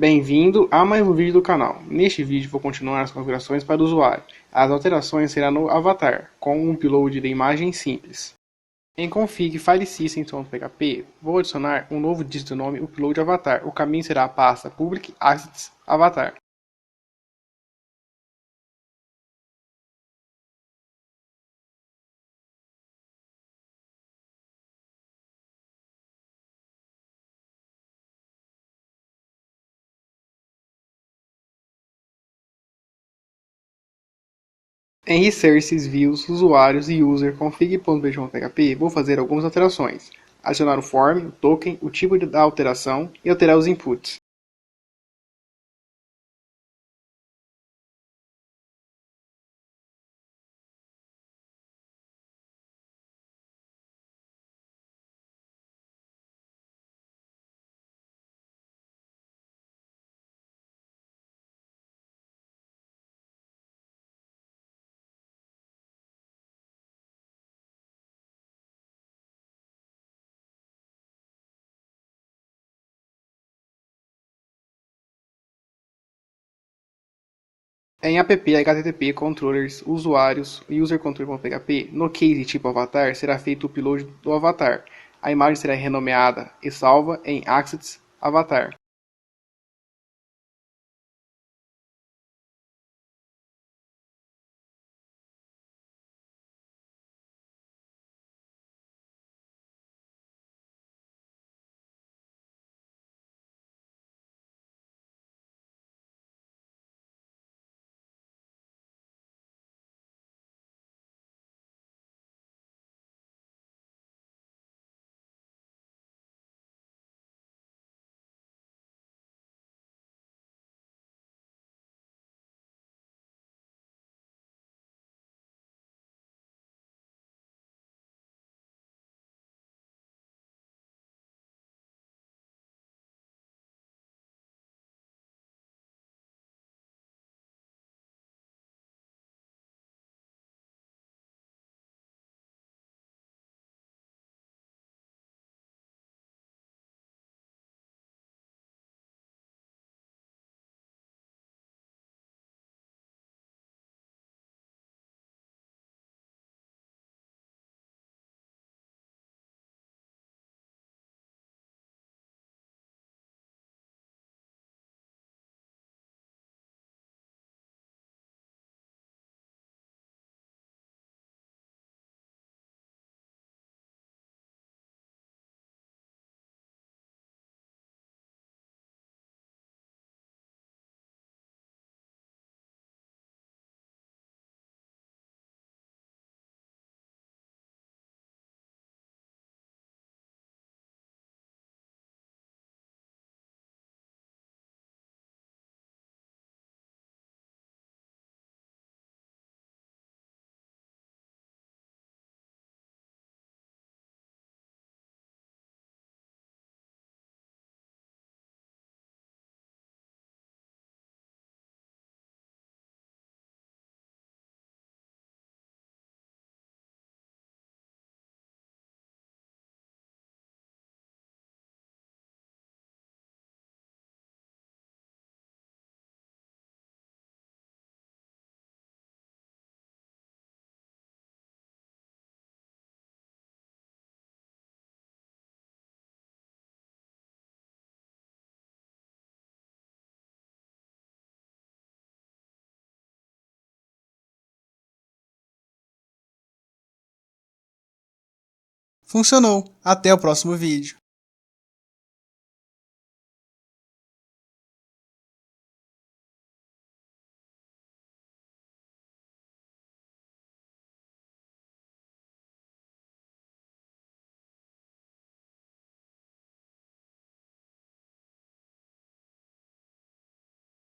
Bem-vindo a mais um vídeo do canal. Neste vídeo vou continuar as configurações para o usuário. As alterações serão no avatar, com um upload de imagem simples. Em config filesystem.php, vou adicionar um novo dígito do nome upload avatar. O caminho será a pasta public assets avatar. Em resources, views, usuários e user config.bg.php, vou fazer algumas alterações. Adicionar o form, o token, o tipo da alteração e alterar os inputs. Em app http controllers usuários usercontroller.php, no case tipo avatar, será feito o upload do avatar. A imagem será renomeada e salva em assets avatar. Funcionou. Até o próximo vídeo.